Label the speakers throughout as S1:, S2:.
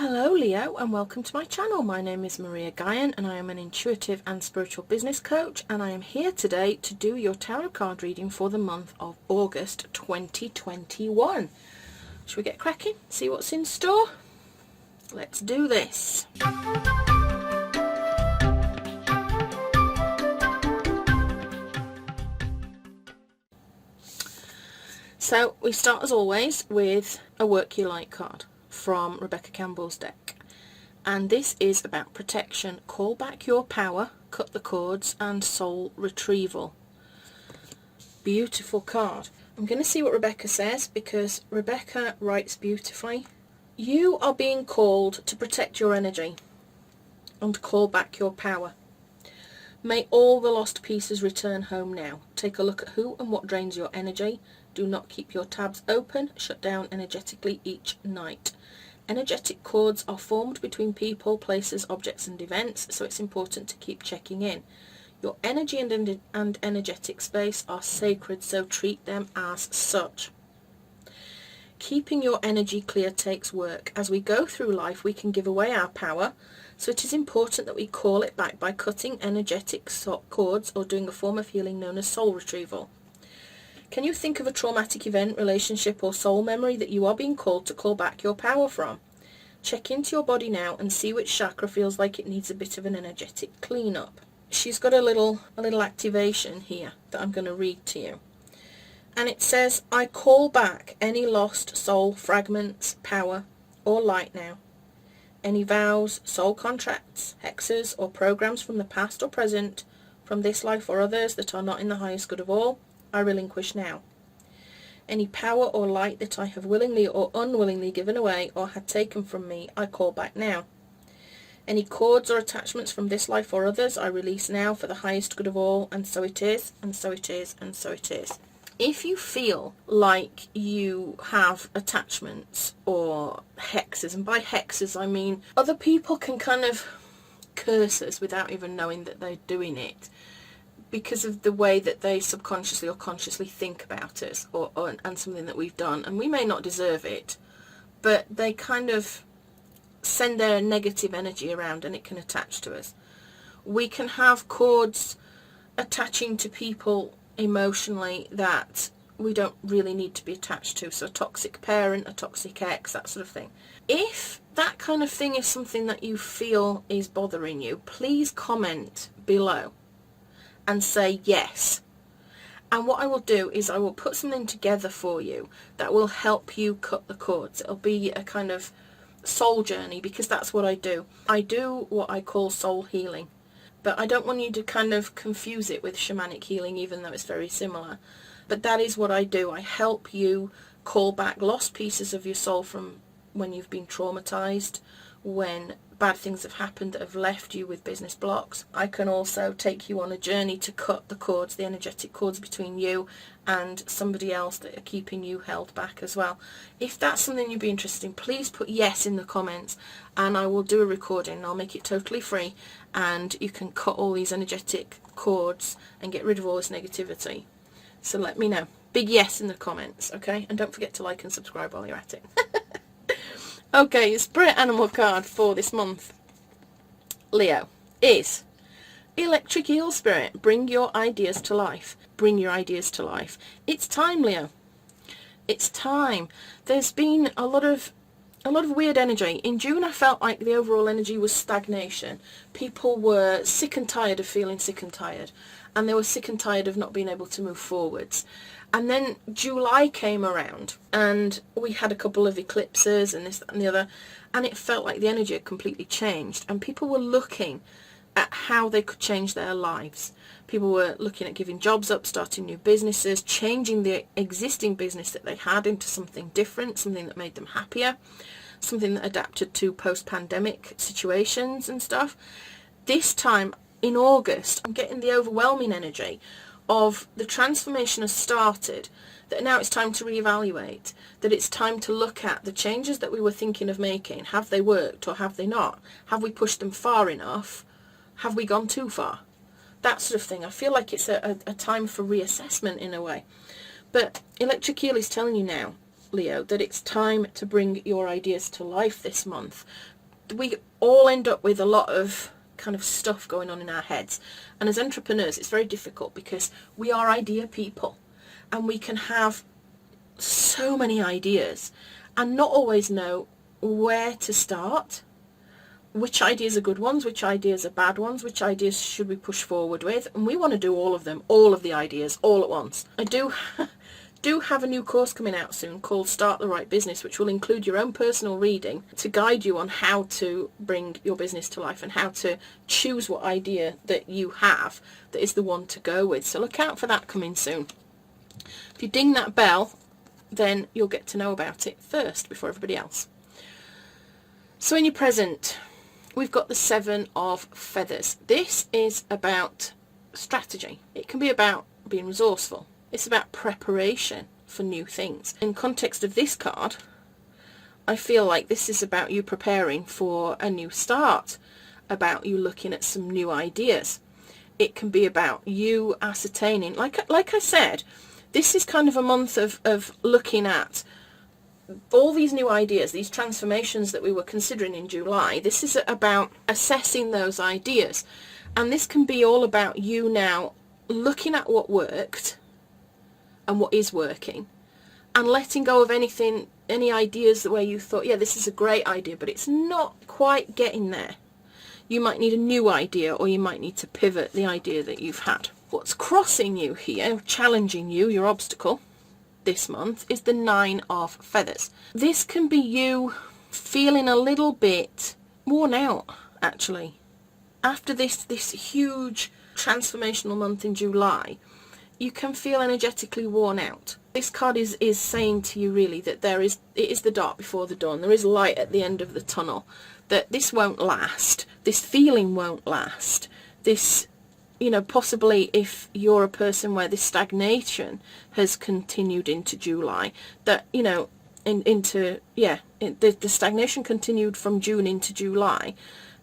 S1: Hello Leo, and welcome to my channel. My name is Maria Guyon and I am an intuitive and spiritual business coach, and I am here today to do your tarot card reading for the month of August 2021. Shall we get cracking? See what's in store? Let's do this. So we start as always with a Work You Like card from Rebecca Campbell's deck, and this is about protection, call back your power, cut the cords, and soul retrieval. Beautiful card. I'm going to see what Rebecca says, because Rebecca writes beautifully. You are being called to protect your energy and call back your power. May all the lost pieces return home now. Take a look at who and what drains your energy. Do not keep your tabs open. Shut down energetically each night. Energetic cords are formed between people, places, objects and events, so it's important to keep checking in. Your energy and energetic space are sacred, so treat them as such. Keeping your energy clear takes work. As we go through life, we can give away our power, so it is important that we call it back by cutting energetic cords or doing a form of healing known as soul retrieval. Can you think of a traumatic event, relationship or soul memory that you are being called to call back your power from? Check into your body now and see which chakra feels like it needs a bit of an energetic clean-up. She's got a little activation here that I'm going to read to you. And it says, I call back any lost soul fragments, power or light now. Any vows, soul contracts, hexes or programs from the past or present, from this life or others that are not in the highest good of all, I relinquish now. Any power or light that I have willingly or unwillingly given away or had taken from me, I call back now. Any cords or attachments from this life or others, I release now for the highest good of all, and so it is, and so it is, and so it is. If you feel like you have attachments or hexes, and by hexes I mean other people can kind of curse us without even knowing that they're doing it, because of the way that they subconsciously or consciously think about us and something that we've done, and we may not deserve it, but they kind of send their negative energy around and it can attach to us. We can have cords attaching to people emotionally that we don't really need to be attached to, so a toxic parent, a toxic ex, that sort of thing. If that kind of thing is something that you feel is bothering you, please comment below and say yes, and what I will do is I will put something together for you that will help you cut the cords. It'll be a kind of soul journey, because that's what I do. I do what I call soul healing, but I don't want you to kind of confuse it with shamanic healing, even though it's very similar. But that is what I do. I help you call back lost pieces of your soul from when you've been traumatized, when bad things have happened that have left you with business blocks. I can also take you on a journey to cut the cords, the energetic cords between you and somebody else that are keeping you held back as well. If that's something you'd be interested in, please put yes in the comments, and I will do a recording. I'll make it totally free, and you can cut all these energetic cords and get rid of all this negativity. So let me know. Big yes in the comments, okay? And don't forget to like and subscribe while you're at it. Okay, spirit animal card for this month, Leo, is Electric Eel Spirit. Bring your ideas to life. Bring your ideas to life. It's time, Leo. It's time. There's been a lot of weird energy. In June, I felt like the overall energy was stagnation. People were sick and tired of feeling sick and tired, and they were sick and tired of not being able to move forwards. And then July came around and we had a couple of eclipses and this, that and the other, and it felt like the energy had completely changed, and people were looking at how they could change their lives. People were looking at giving jobs up, starting new businesses, changing the existing business that they had into something different, something that made them happier, something that adapted to post-pandemic situations and stuff. This time in August, I'm getting the overwhelming energy of the transformation has started, that now it's time to reevaluate, that it's time to look at the changes that we were thinking of making. Have they worked or have they not? Have we pushed them far enough? Have we gone too far? That sort of thing. I feel like it's a time for reassessment in a way. But Electric Eel is telling you now, Leo, that it's time to bring your ideas to life this month. we all end up with a lot of kind of stuff going on in our heads. And as entrepreneurs, it's very difficult because we are idea people and we can have so many ideas and not always know where to start, which ideas are good ones, which ideas are bad ones, which ideas should we push forward with. And we want to do all of them, all of the ideas, all at once. I do have a new course coming out soon called Start the Right Business, which will include your own personal reading to guide you on how to bring your business to life and how to choose what idea that you have that is the one to go with. So look out for that coming soon. If you ding that bell, then you'll get to know about it first before everybody else. So in your present, we've got the 7 of feathers. This is about strategy. It can be about being resourceful. It's about preparation for new things. In context of this card, I feel like this is about you preparing for a new start, about you looking at some new ideas. It can be about you ascertaining, like I said, this is kind of a month of looking at all these new ideas, these transformations that we were considering in July. This is about assessing those ideas. And this can be all about you now looking at what worked and what is working and letting go of any ideas where you thought, yeah, this is a great idea, but it's not quite getting there. You might need a new idea, or you might need to pivot the idea that you've had. What's crossing you here, challenging you, your obstacle, this month is the 9 of feathers. This can be you feeling a little bit worn out, actually. After this huge transformational month in July, you can feel energetically worn out. This card is saying to you really that it is the dark before the dawn. There is light at the end of the tunnel. That this won't last. This feeling won't last. This, possibly if you're a person where this stagnation has continued into July, that, the stagnation continued from June into July,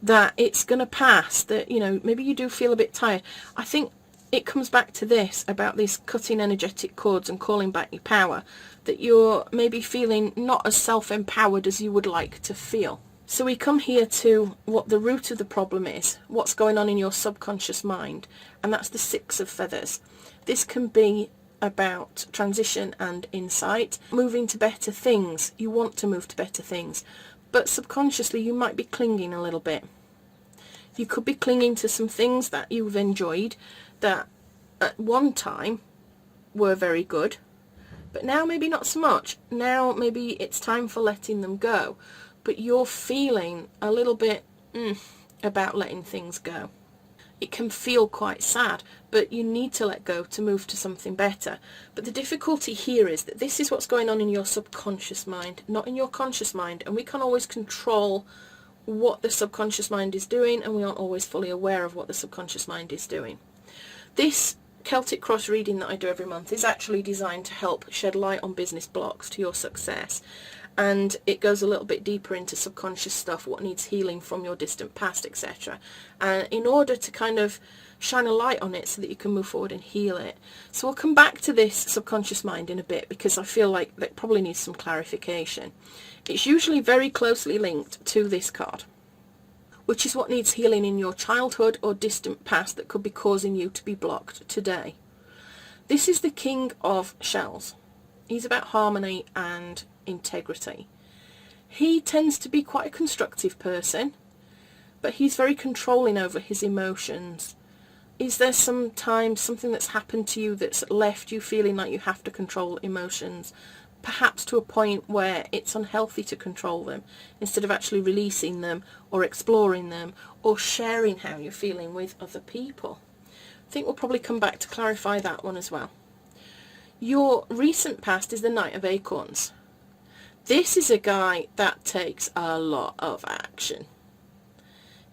S1: that it's going to pass, that, maybe you do feel a bit tired. I think it comes back to this, about these cutting energetic cords and calling back your power, that you're maybe feeling not as self-empowered as you would like to feel. So we come here to what the root of the problem is, what's going on in your subconscious mind, and that's the 6 of feathers. This can be about transition and insight, moving to better things. You want to move to better things, but subconsciously you might be clinging a little bit. You could be clinging to some things that you've enjoyed, that at one time were very good, but now maybe not so much. Now maybe it's time for letting them go, but you're feeling a little bit about letting things go. It can feel quite sad, but you need to let go to move to something better. But the difficulty here is that this is what's going on in your subconscious mind, not in your conscious mind, and we can't always control what the subconscious mind is doing, and we aren't always fully aware of what the subconscious mind is doing. This Celtic Cross reading that I do every month is actually designed to help shed light on business blocks to your success, and it goes a little bit deeper into subconscious stuff, what needs healing from your distant past, etc. And in order to kind of shine a light on it so that you can move forward and heal it. So we'll come back to this subconscious mind in a bit, because I feel like that probably needs some clarification. It's usually very closely linked to this card, which is what needs healing in your childhood or distant past that could be causing you to be blocked today. This is the King of Shells. He's about harmony and integrity. He tends to be quite a constructive person, but he's very controlling over his emotions. Is there sometimes something that's happened to you that's left you feeling like you have to control emotions, perhaps to a point where it's unhealthy to control them, instead of actually releasing them or exploring them or sharing how you're feeling with other people? I think we'll probably come back to clarify that one as well. Your recent past is the Knight of Acorns. This is a guy that takes a lot of action.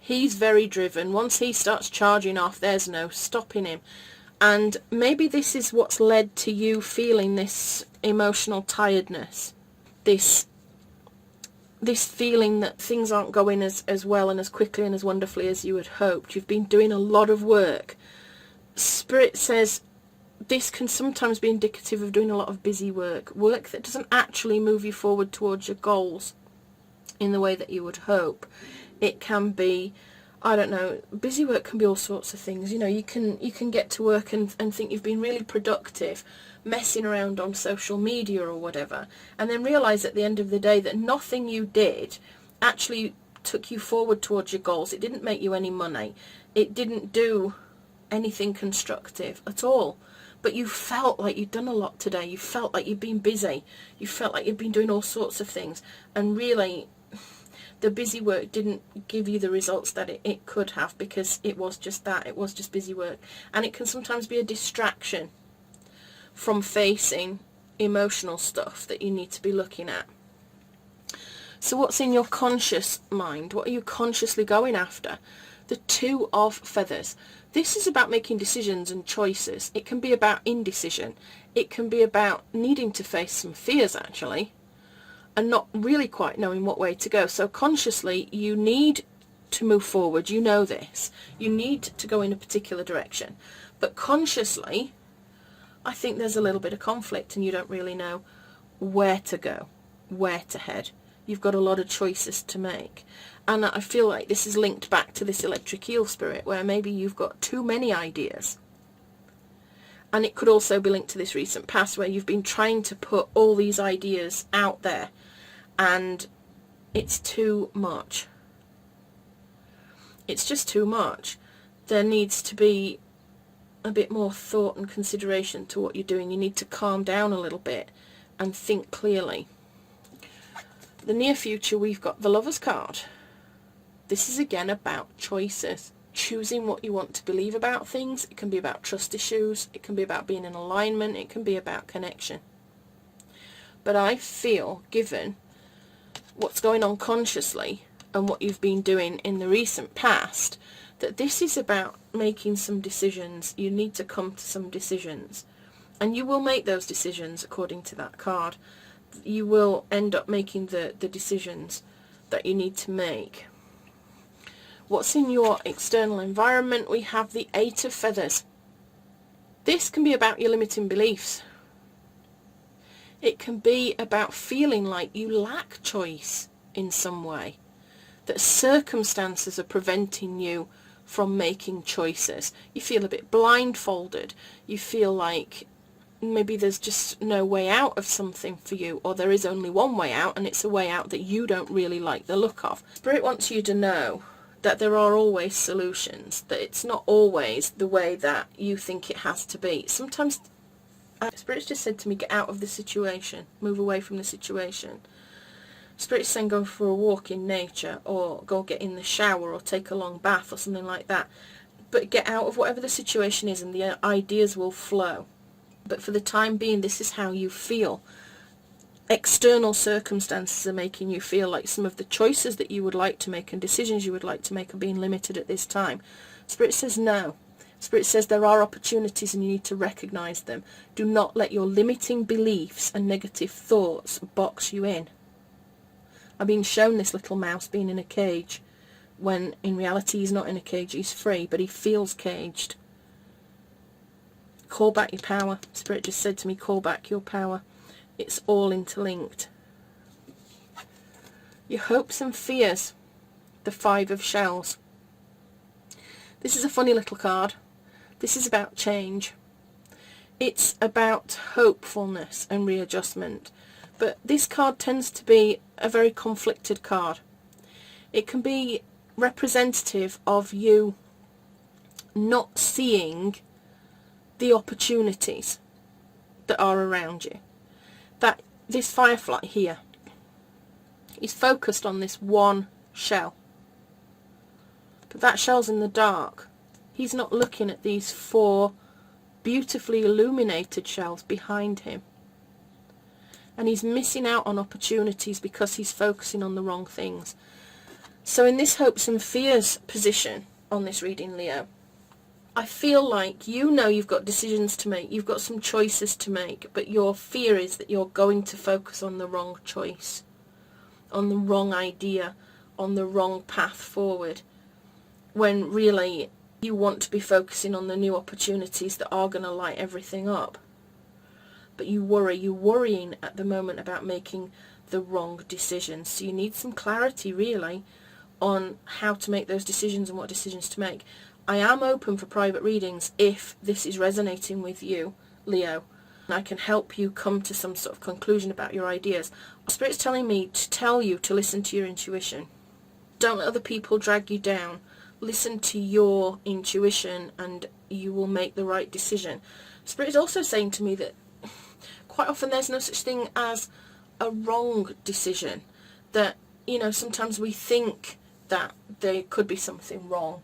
S1: He's very driven. Once he starts charging off, there's no stopping him. And maybe this is what's led to you feeling this emotional tiredness, this feeling that things aren't going as well and as quickly and as wonderfully as you had hoped. You've been doing a lot of work. Spirit says this can sometimes be indicative of doing a lot of busy work that doesn't actually move you forward towards your goals. in the way that you would hope. It can be, I don't know, busy work can be all sorts of things. You know, you can get to work and think you've been really productive, messing around on social media or whatever, and then realise at the end of the day that nothing you did actually took you forward towards your goals. It didn't make you any money. It didn't do anything constructive at all. But you felt like you'd done a lot today. You felt like you'd been busy. You felt like you'd been doing all sorts of things. And really, the busy work didn't give you the results that it could have, because it was just that. It was just busy work. And it can sometimes be a distraction from facing emotional stuff that you need to be looking at. So what's in your conscious mind? What are you consciously going after? The Two of Feathers. This is about making decisions and choices. It can be about indecision. It can be about needing to face some fears, actually, and not really quite knowing what way to go. So consciously, you need to move forward. You know this. You need to go in a particular direction. But consciously, I think there's a little bit of conflict and you don't really know where to go, where to head. You've got a lot of choices to make. And I feel like this is linked back to this electric eel spirit, where maybe you've got too many ideas. And it could also be linked to this recent past, where you've been trying to put all these ideas out there and it's too much. It's just too much. There needs to be a bit more thought and consideration to what you're doing. You need to calm down a little bit and think clearly. The near future, we've got the Lover's card. This is again about choices, choosing what you want to believe about things. It can be about trust issues, it can be about being in alignment, it can be about connection. But I feel, given what's going on consciously and what you've been doing in the recent past, that this is about making some decisions. You need to come to some decisions, and you will make those decisions according to that card. You will end up making the decisions that you need to make. What's in your external environment? We have the Eight of Feathers. This can be about your limiting beliefs. It can be about feeling like you lack choice in some way, that circumstances are preventing you from making choices. You feel a bit blindfolded. You feel like maybe there's just no way out of something for you, or there is only one way out, and it's a way out that you don't really like the look of. Spirit wants you to know that there are always solutions, that it's not always the way that you think it has to be. Sometimes Spirit's just said to me, get out of the situation, move away from the situation. Spirit's saying go for a walk in nature, or go get in the shower, or take a long bath, or something like that. But get out of whatever the situation is and the ideas will flow. But for the time being, this is how you feel. External circumstances are making you feel like some of the choices that you would like to make and decisions you would like to make are being limited at this time. Spirit says no. Spirit says there are opportunities and you need to recognise them. Do not let your limiting beliefs and negative thoughts box you in. I've been shown this little mouse being in a cage, when in reality he's not in a cage, he's free, but he feels caged. Call back your power. Spirit just said to me, call back your power. It's all interlinked. Your hopes and fears. The Five of Shells. This is a funny little card. This is about change. It's about hopefulness and readjustment. But this card tends to be a very conflicted card. It can be representative of you not seeing the opportunities that are around you. That this firefly here is focused on this one shell, but that shell's in the dark. He's not looking at these four beautifully illuminated shells behind him, and he's missing out on opportunities because he's focusing on the wrong things. So in this hopes and fears position on this reading, Leo, I feel like you know you've got decisions to make, you've got some choices to make, but your fear is that you're going to focus on the wrong choice, on the wrong idea, on the wrong path forward, when really you want to be focusing on the new opportunities that are going to light everything up. But you're worrying at the moment about making the wrong decisions. So you need some clarity really on how to make those decisions and what decisions to make. I am open for private readings if this is resonating with you, Leo. I can help you come to some sort of conclusion about your ideas. Spirit's telling me to tell you to listen to your intuition. Don't let other people drag you down. Listen to your intuition and you will make the right decision. Spirit is also saying to me that quite often there's no such thing as a wrong decision. That, sometimes we think that there could be something wrong,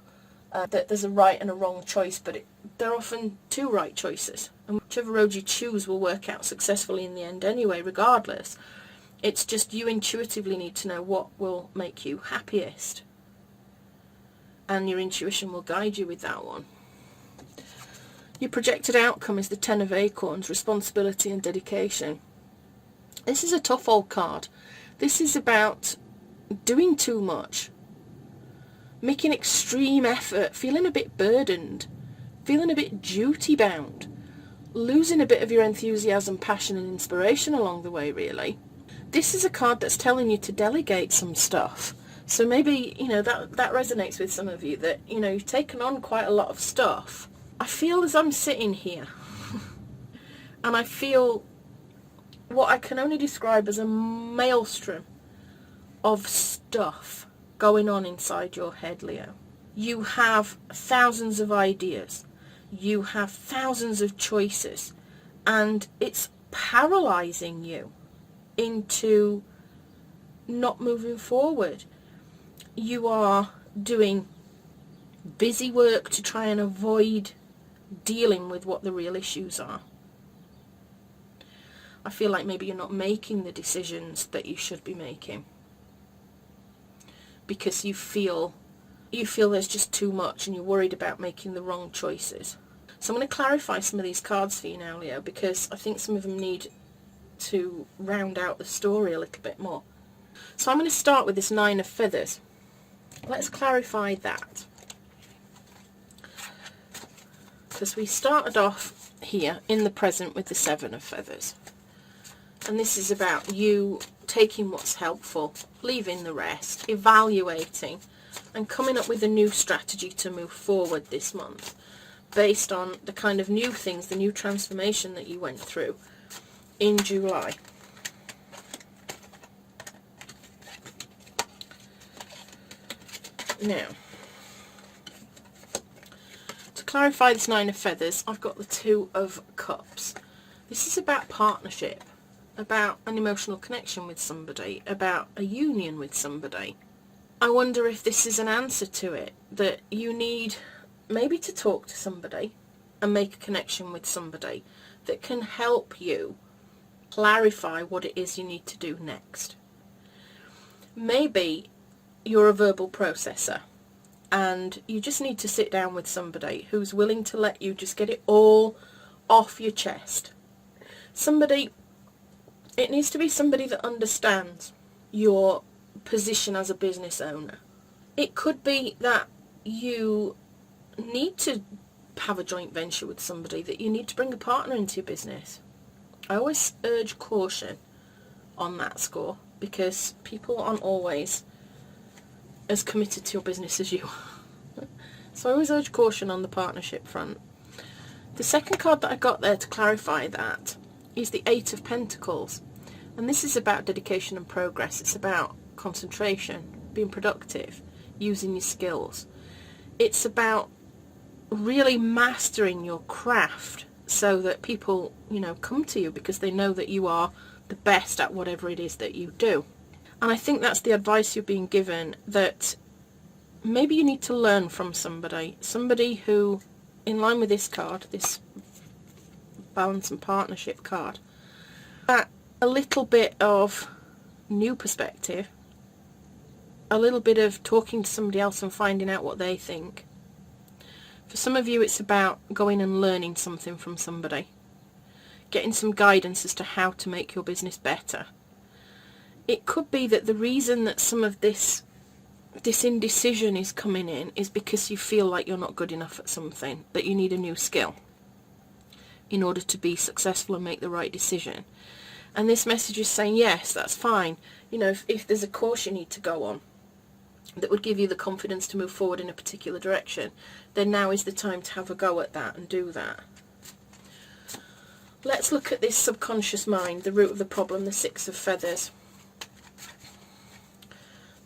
S1: that there's a right and a wrong choice, but there are often two right choices. And whichever road you choose will work out successfully in the end anyway, regardless. It's just you intuitively need to know what will make you happiest. And your intuition will guide you with that one. Your projected outcome is the Ten of Acorns, responsibility and dedication. This is a tough old card. This is about doing too much, making extreme effort, feeling a bit burdened, feeling a bit duty bound, losing a bit of your enthusiasm, passion and inspiration along the way really. This is a card that's telling you to delegate some stuff. So maybe, that resonates with some of you, that, you've taken on quite a lot of stuff. I feel as I'm sitting here and I feel what I can only describe as a maelstrom of stuff going on inside your head, Leo. You have thousands of ideas. You have thousands of choices. And it's paralyzing you into not moving forward. You are doing busy work to try and avoid dealing with what the real issues are. I feel like maybe you're not making the decisions that you should be making because you feel there's just too much and you're worried about making the wrong choices. So I'm going to clarify some of these cards for you now, Leo, because I think some of them need to round out the story a little bit more. So I'm going to start with this Nine of Feathers. Let's clarify that. Because we started off here in the present with the Seven of Feathers. And this is about you taking what's helpful, leaving the rest, evaluating, and coming up with a new strategy to move forward this month based on the kind of new things, the new transformation that you went through in July. Now, to clarify this Nine of Feathers, I've got the Two of Cups. This is about partnership, about an emotional connection with somebody, about a union with somebody. I wonder if this is an answer to it, that you need maybe to talk to somebody and make a connection with somebody that can help you clarify what it is you need to do next. Maybe you're a verbal processor and you just need to sit down with somebody who's willing to let you just get it all off your chest. It needs to be somebody that understands your position as a business owner. It could be that you need to have a joint venture with somebody, that you need to bring a partner into your business. I always urge caution on that score because people aren't always as committed to your business as you are. So I always urge caution on the partnership front. The second card that I got there to clarify that is the Eight of Pentacles. And this is about dedication and progress. It's about concentration, being productive, using your skills. It's about really mastering your craft so that people, come to you because they know that you are the best at whatever it is that you do. And I think that's the advice you're being given, that maybe you need to learn from somebody who, in line with this card, this balance and partnership card, a little bit of new perspective, a little bit of talking to somebody else and finding out what they think. For some of you it's about going and learning something from somebody, getting some guidance as to how to make your business better. It could be that the reason that some of this indecision is coming in is because you feel like you're not good enough at something, that you need a new skill in order to be successful and make the right decision. And this message is saying, yes, that's fine. You know, if there's a course you need to go on that would give you the confidence to move forward in a particular direction, then now is the time to have a go at that and do that. Let's look at this subconscious mind, the root of the problem, the Six of Feathers.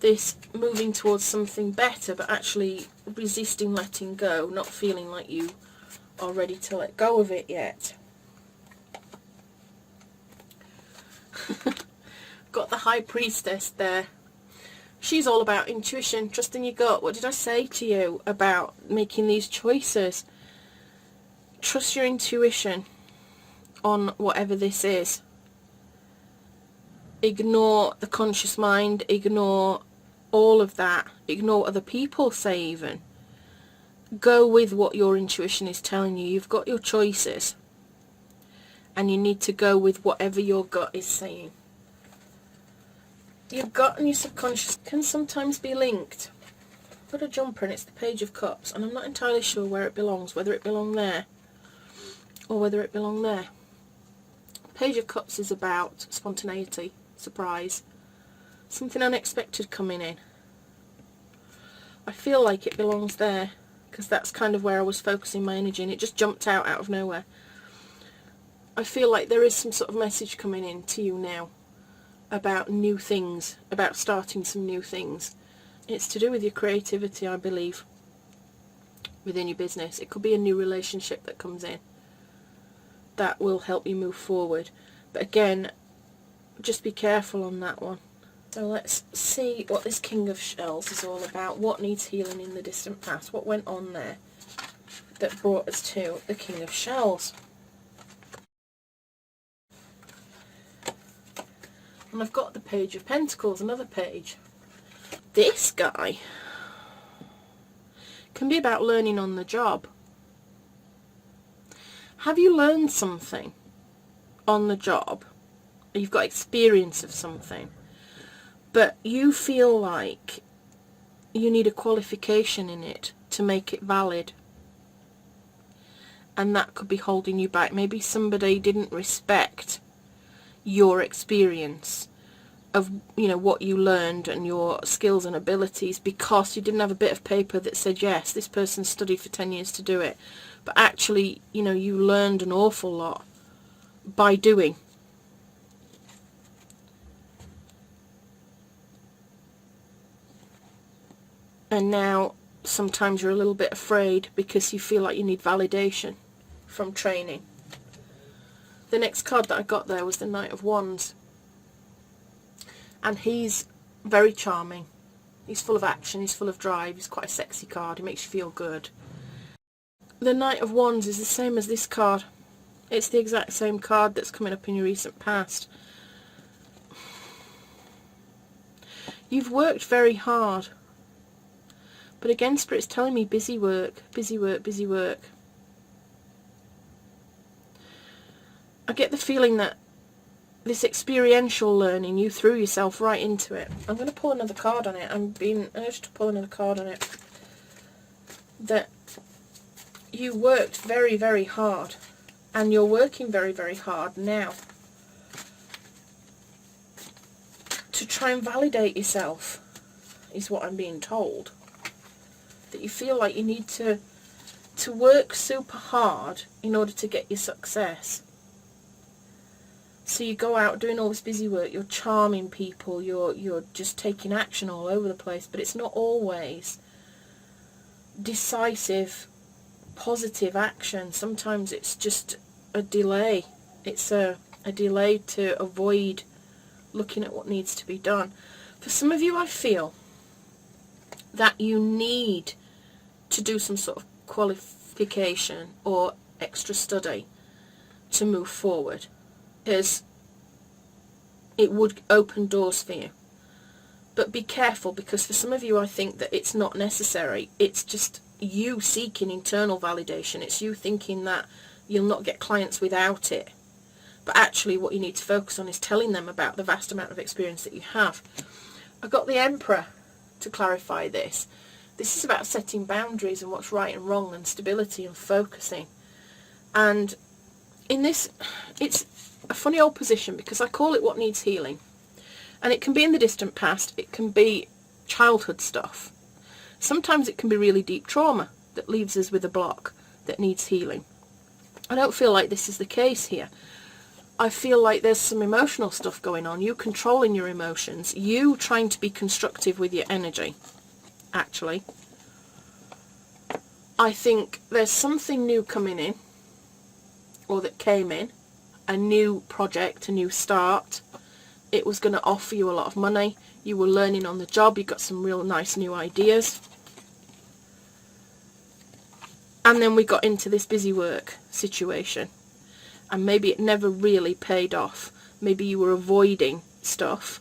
S1: This moving towards something better, but actually resisting letting go, not feeling like you are ready to let go of it yet. Got the High Priestess there. She's all about intuition, trusting your gut. What did I say to you about making these choices? Trust your intuition on whatever this is. Ignore the conscious mind, ignore all of that, ignore what other people say even. Go with what your intuition is telling you. You've got your choices, and you need to go with whatever your gut is saying. Your gut and your subconscious can sometimes be linked. I've got a jumper and it's the Page of Cups, and I'm not entirely sure where it belongs, whether it belongs there or whether it belongs there. Page of Cups is about spontaneity, surprise, something unexpected coming in. I feel like it belongs there because that's kind of where I was focusing my energy, and it just jumped out of nowhere. I feel like there is some sort of message coming in to you now about new things, about starting some new things. It's to do with your creativity, I believe, within your business. It could be a new relationship that comes in that will help you move forward. But again, just be careful on that one. So let's see what this King of Shells is all about. What needs healing in the distant past? What went on there that brought us to the King of Shells? And I've got the Page of Pentacles, another page. This guy can be about learning on the job. Have you learned something on the job? You've got experience of something, but you feel like you need a qualification in it to make it valid. And that could be holding you back. Maybe somebody didn't respect your experience of, you know, what you learned and your skills and abilities, because you didn't have a bit of paper that said, yes, this person studied for 10 years to do it. But actually, you know, you learned an awful lot by doing. And now sometimes you're a little bit afraid because you feel like you need validation from training. The next card that I got there was the Knight of Wands. And he's very charming. He's full of action, he's full of drive, he's quite a sexy card, he makes you feel good. The Knight of Wands is the same as this card. It's the exact same card that's coming up in your recent past. You've worked very hard. But again, Spirit's telling me busy work, busy work, busy work. I get the feeling that this experiential learning, you threw yourself right into it. I'm going to pull another card on it. I'm being urged to pull another card on it. That you worked very, very hard. And you're working very, very hard now to try and validate yourself, is what I'm being told. That you feel like you need to work super hard in order to get your success. So you go out doing all this busy work, you're charming people, you're just taking action all over the place, but it's not always decisive, positive action. Sometimes it's just a delay. It's a delay to avoid looking at what needs to be done. For some of you, I feel that you need to do some sort of qualification or extra study to move forward, because it would open doors for you. But be careful, because for some of you I think that it's not necessary. It's just you seeking internal validation. It's you thinking that you'll not get clients without it. But actually what you need to focus on is telling them about the vast amount of experience that you have. I got the Emperor to clarify this. This is about setting boundaries and what's right and wrong, and stability and focusing. And in this, it's a funny old position because I call it what needs healing. And it can be in the distant past, it can be childhood stuff. Sometimes it can be really deep trauma that leaves us with a block that needs healing. I don't feel like this is the case here. I feel like there's some emotional stuff going on. You controlling your emotions. You trying to be constructive with your energy, actually. I think there's something new coming in, or that came in. A new project, a new start. It was going to offer you a lot of money. You were learning on the job. You got some real nice new ideas. And then we got into this busy work situation. And maybe it never really paid off. Maybe you were avoiding stuff.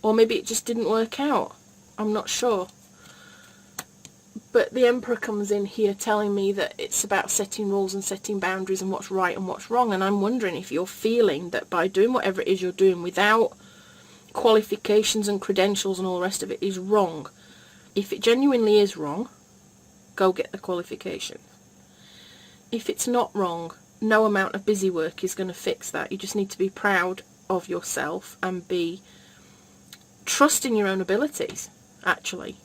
S1: Or maybe it just didn't work out. I'm not sure. But the Emperor comes in here telling me that it's about setting rules and setting boundaries and what's right and what's wrong. And I'm wondering if you're feeling that by doing whatever it is you're doing without qualifications and credentials and all the rest of it is wrong. If it genuinely is wrong, go get the qualification. If it's not wrong, no amount of busy work is going to fix that. You just need to be proud of yourself and be trusting your own abilities, actually,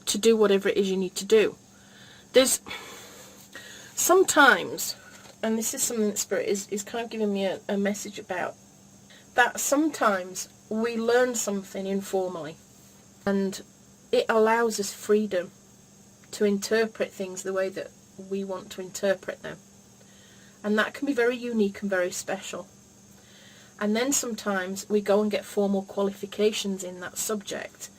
S1: to do whatever it is you need to do. There's sometimes, and this is something that Spirit is kind of giving me a message about, that sometimes we learn something informally and it allows us freedom to interpret things the way that we want to interpret them. And that can be very unique and very special. And then sometimes we go and get formal qualifications in that subject.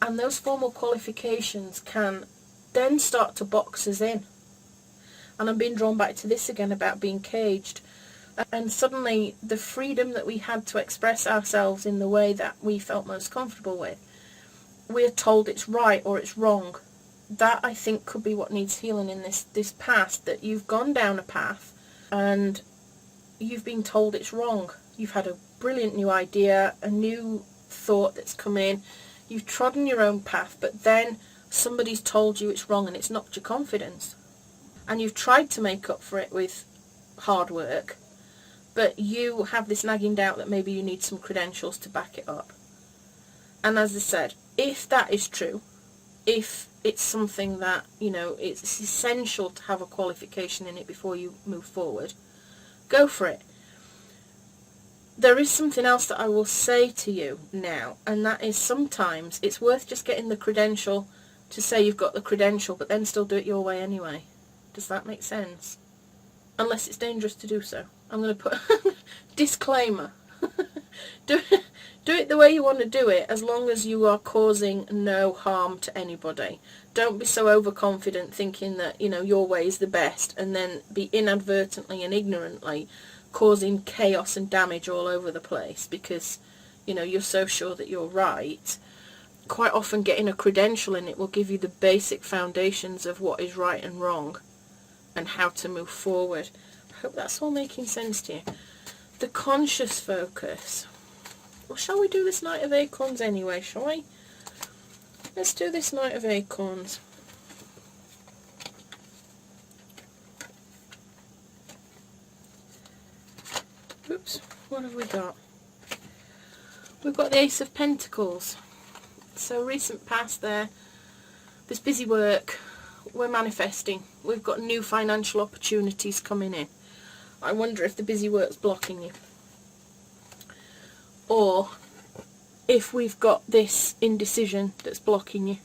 S1: And those formal qualifications can then start to box us in. And I'm being drawn back to this again about being caged. And suddenly the freedom that we had to express ourselves in the way that we felt most comfortable with, we're told it's right or it's wrong. That, I think, could be what needs healing in this past, that you've gone down a path and you've been told it's wrong. You've had a brilliant new idea, a new thought that's come in. You've trodden your own path, but then somebody's told you it's wrong and it's knocked your confidence. And you've tried to make up for it with hard work, but you have this nagging doubt that maybe you need some credentials to back it up. And as I said, if that is true, if it's something that, you know, it's essential to have a qualification in it before you move forward, go for it. There is something else that I will say to you now, and that is sometimes it's worth just getting the credential to say you've got the credential, but then still do it your way anyway. Does that make sense? Unless it's dangerous to do so. I'm going to put disclaimer. Do it the way you want to do it, as long as you are causing no harm to anybody. Don't be so overconfident thinking that, you know, your way is the best, and then be inadvertently and ignorantly causing chaos and damage all over the place because, you know, you're so sure that you're right. Quite often getting a credential in it will give you the basic foundations of what is right and wrong and how to move forward. I hope that's all making sense to you. The conscious focus. Well, shall we do this Knight of Acorns anyway, shall we? Let's do this Knight of Acorns. Oops, what have we got? We've got the Ace of Pentacles. So recent past there, this busy work, we're manifesting. We've got new financial opportunities coming in. I wonder if the busy work's blocking you. Or if we've got this indecision that's blocking you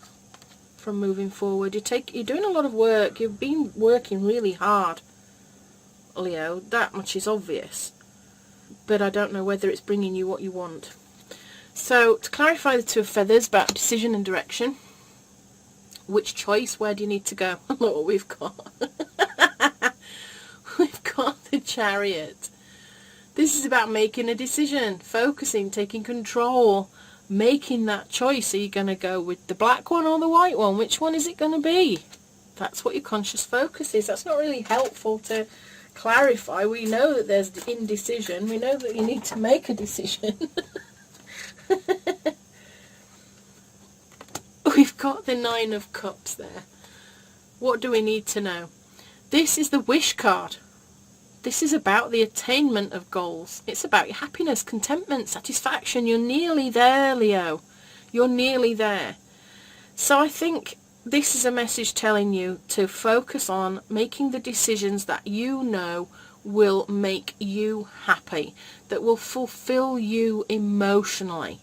S1: from moving forward. You're doing a lot of work. You've been working really hard, Leo. That much is obvious. But I don't know whether it's bringing you what you want. So, to clarify the Two of Feathers about decision and direction. Which choice? Where do you need to go? Look what we've got. We've got the Chariot. This is about making a decision, focusing, taking control, making that choice. Are you going to go with the black one or the white one? Which one is it going to be? That's what your conscious focus is. That's not really helpful to clarify. We know that there's indecision. We know that you need to make a decision. We've got the Nine of Cups there. What do we need to know? This is the wish card. This is about the attainment of goals. It's about your happiness, contentment, satisfaction. You're nearly there, Leo. You're nearly there. So I think this is a message telling you to focus on making the decisions that you know will make you happy, that will fulfill you emotionally.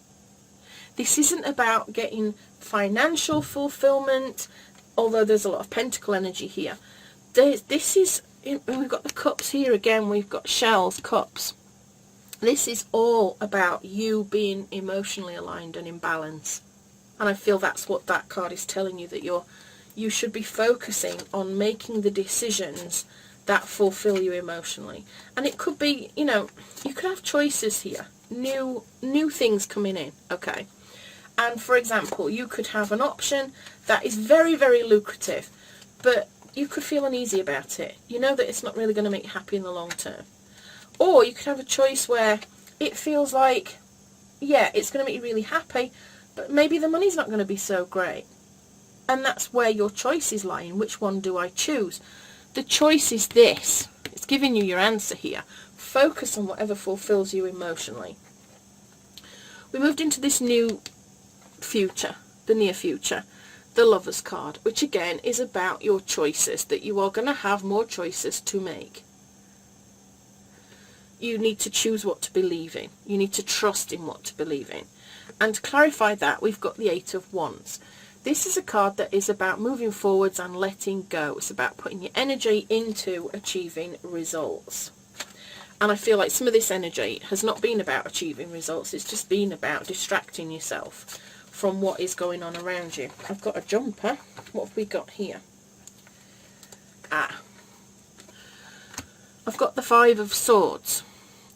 S1: This isn't about getting financial fulfillment, although there's a lot of pentacle energy here. This is, we've got the cups here again, we've got shells, cups. This is all about you being emotionally aligned and in balance. And I feel that's what that card is telling you, that you should be focusing on making the decisions that fulfill you emotionally. And it could be, you could have choices here, new things coming in, okay? And for example, you could have an option that is very, very lucrative, but you could feel uneasy about it. You know that it's not really going to make you happy in the long term. Or you could have a choice where it feels like, yeah, it's going to make you really happy, but maybe the money's not going to be so great. And that's where your choice is lying. Which one do I choose? The choice is this. It's giving you your answer here. Focus on whatever fulfills you emotionally. We moved into this new future, the near future, the Lover's card, which again is about your choices, that you are going to have more choices to make. You need to choose what to believe in. You need to trust in what to believe in. And to clarify that, we've got the Eight of Wands. This is a card that is about moving forwards and letting go. It's about putting your energy into achieving results. And I feel like some of this energy has not been about achieving results. It's just been about distracting yourself from what is going on around you. I've got a jumper. What have we got here? I've got the Five of Swords,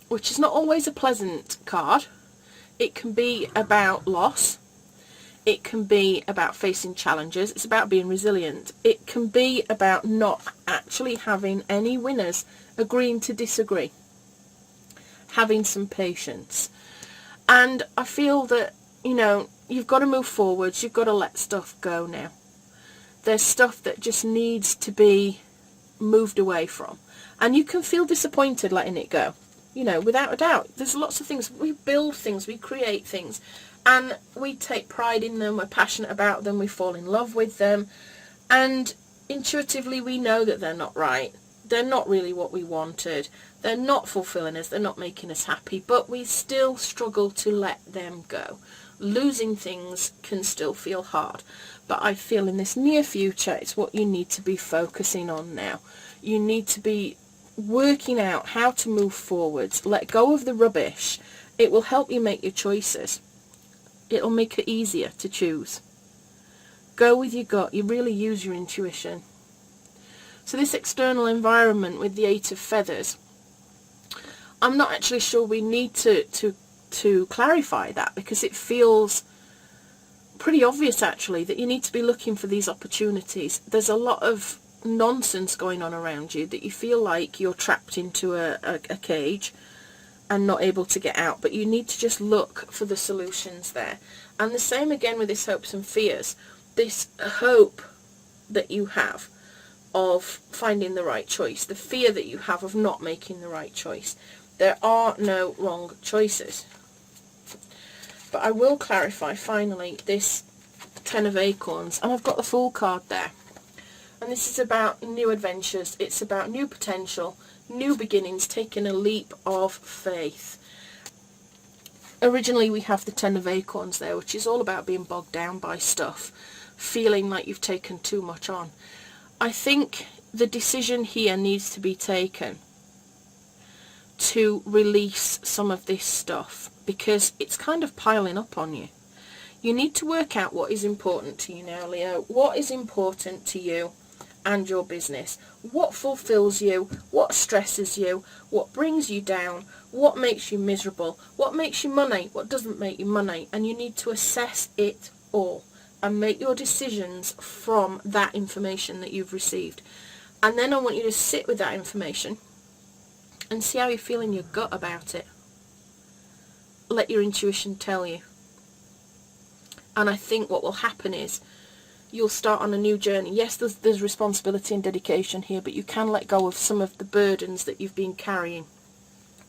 S1: which is not always a pleasant card. It can be about loss. It can be about facing challenges. It's about being resilient. It can be about not actually having any winners, agreeing to disagree, having some patience. And I feel that, you've got to move forwards. You've got to let stuff go now. There's stuff that just needs to be moved away from. And you can feel disappointed letting it go. Without a doubt. There's lots of things. We build things. We create things. And we take pride in them. We're passionate about them. We fall in love with them. And intuitively we know that they're not right. They're not really what we wanted. They're not fulfilling us. They're not making us happy. But we still struggle to let them go. Losing things can still feel hard. But I feel in this near future, it's what you need to be focusing on now. You need to be working out how to move forwards. Let go of the rubbish. It will help you make your choices. It'll make it easier to choose. Go with your gut. You really use your intuition. So this external environment with the Eight of Feathers, I'm not actually sure we need to clarify that, because it feels pretty obvious actually that you need to be looking for these opportunities. There's a lot of nonsense going on around you that you feel like you're trapped into a cage and not able to get out, but you need to just look for the solutions there. And the same again with this hopes and fears, this hope that you have of finding the right choice, the fear that you have of not making the right choice. There are no wrong choices. But I will clarify finally this Ten of Acorns, and I've got the Fool card there. And this is about new adventures. It's about new potential, new beginnings, taking a leap of faith. Originally we have the Ten of Acorns there, which is all about being bogged down by stuff, feeling like you've taken too much on. I think the decision here needs to be taken to release some of this stuff, because it's kind of piling up on you. You need to work out what is important to you now, Leo. What is important to you and your business? What fulfills you? What stresses you? What brings you down? What makes you miserable? What makes you money? What doesn't make you money? And you need to assess it all and make your decisions from that information that you've received. And then I want you to sit with that information and see how you feel in your gut about it. Let your intuition tell you. And I think what will happen is you'll start on a new journey. Yes, there's responsibility and dedication here, but you can let go of some of the burdens that you've been carrying.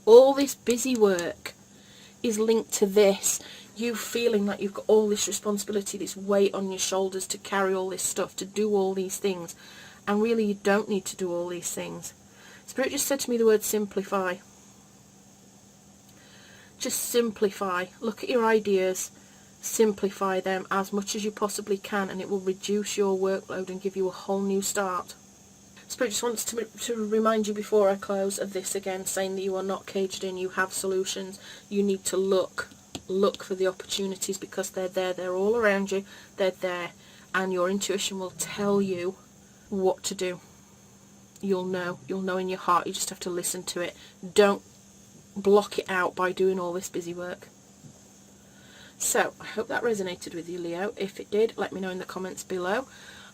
S1: All this busy work is linked to this. You feeling like you've got all this responsibility, this weight on your shoulders to carry all this stuff, to do all these things. And really you don't need to do all these things. Spirit just said to me the word simplify. Just simplify. Look at your ideas. Simplify them as much as you possibly can, and it will reduce your workload and give you a whole new start. Spirit just wants to remind you before I close of this again, saying that you are not caged in. You have solutions. You need to look for the opportunities, because they're there. They're all around you. They're there, and your intuition will tell you what to do. You'll know in your heart. You just have to listen to it. Don't block it out by doing all this busy work. So I hope that resonated with you, Leo. If it did, let me know in the comments below.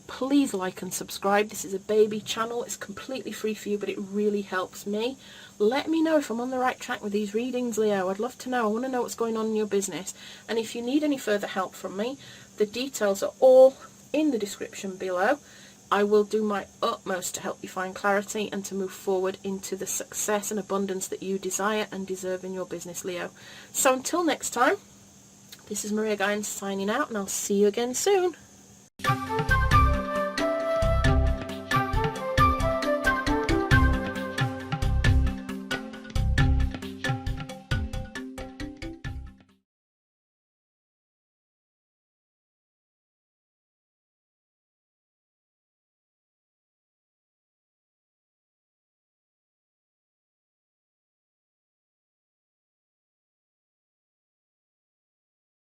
S1: Please like and subscribe. This is a baby channel. It's completely free for you, but it really helps me. Let me know if I'm on the right track with these readings, Leo. I'd love to know. I want to know what's going on in your business. And if you need any further help from me, the details are all in the description below. I will do my utmost to help you find clarity and to move forward into the success and abundance that you desire and deserve in your business, Leo. So until next time, this is Maria Guines signing out, and I'll see you again soon.